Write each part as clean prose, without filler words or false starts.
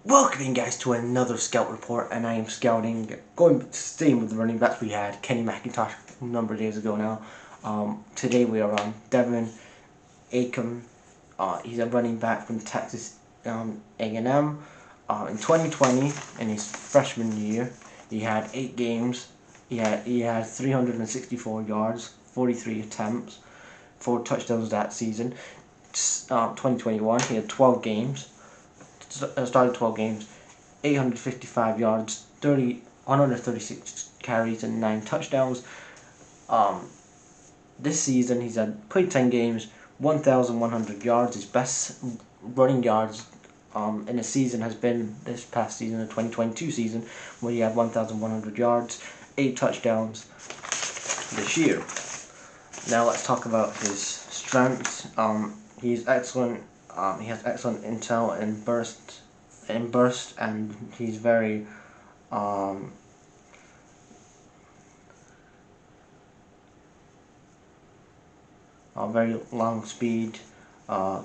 Welcome in, guys, to another scout report, and I am scouting, staying with the running backs we had. Kenny McIntosh a number of days ago now. Today we are on Devon, Achane. He's a running back from Texas A&M. In 2020, in his freshman year, he had 8 games. He had 364 yards, 43 attempts, 4 touchdowns that season. 2021, he had 12 games. Started 12 games, 855 yards, 136 carries, and 9 touchdowns. This season he's played 10 games, 1,100 yards. His best running yards in a season has been this past season, the 2022 season, where he had 1,100 yards, 8 touchdowns this year. Now let's talk about his strengths. He's excellent. He has excellent intel and burst, and he's very very long speed.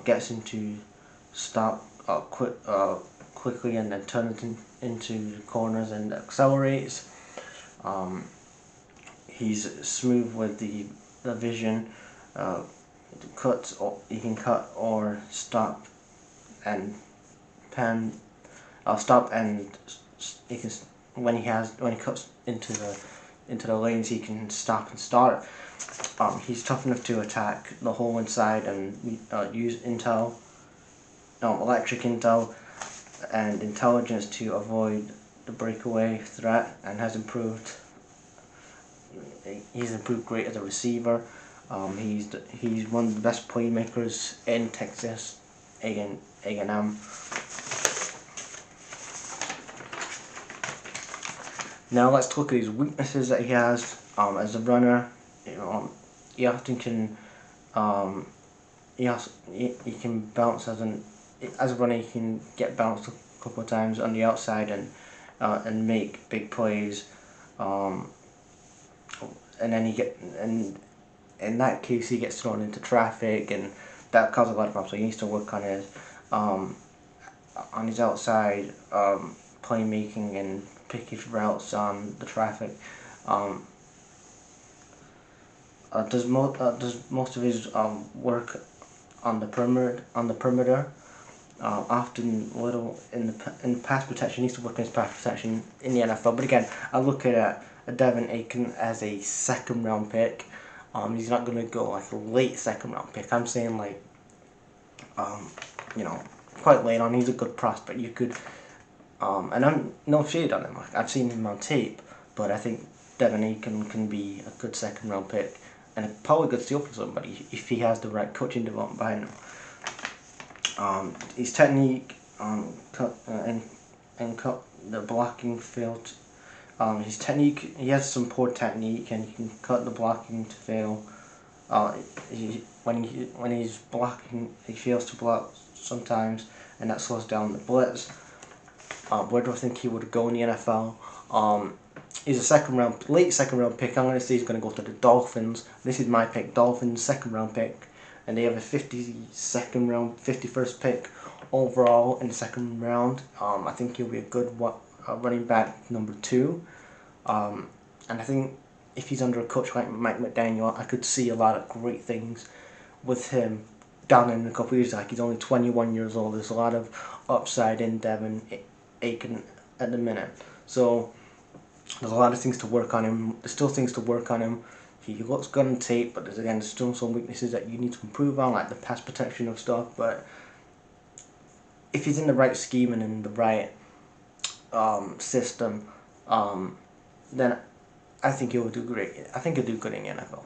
Gets into stop quickly and then turns into corners and accelerates. He's smooth with the vision. Cuts, or he can cut or stop and pen. Stop and he can, when he cuts into the lanes, he can stop and start. He's tough enough to attack the hole inside and use intel, electric intel, and intelligence to avoid the breakaway threat, and has improved. He's improved great as a receiver. He's one of the best playmakers in Texas A&M. Now let's look at his weaknesses that he has as a runner. He often can he can bounce as a runner. He can get bounced a couple of times on the outside and make big plays. And then in that case he gets thrown into traffic, and that causes a lot of problems. So he needs to work on his outside playmaking and pick his routes on the traffic. Does most of his work on the perimeter. Often little in pass protection. He needs to work on his pass protection in the NFL. But again, I look at Devon Achane as a second round pick. He's not going to go like a late second round pick. I'm saying like quite late on. He's a good prospect. You could and I'm no shade on him. Like, I've seen him on tape, but I think Devon Achane can be a good second round pick, and a probably good steal for somebody if he has the right coaching development behind him. His technique, cut the blocking field. His technique, he has some poor technique, and he can cut the blocking to fail. When he's blocking, he fails to block sometimes, and that slows down the blitz. Where do I think he would go in the NFL? He's a late second round pick. I'm going to say he's going to go to the Dolphins. This is my pick, Dolphins, second round pick. And they have a 51st pick overall in the second round. I think he'll be a good running back number 2. And I think if he's under a coach like Mike McDaniel, I could see a lot of great things with him down in a couple of years. Like, he's only 21 years old. There's a lot of upside in Devon Achane at the minute. So there's a lot of things to work on him. There's still things to work on him. He looks good on tape, but there's still some weaknesses that you need to improve on, like the pass protection of stuff. But if he's in the right scheme and in the right system, then I think he'll do great. I think he'll do good in the NFL.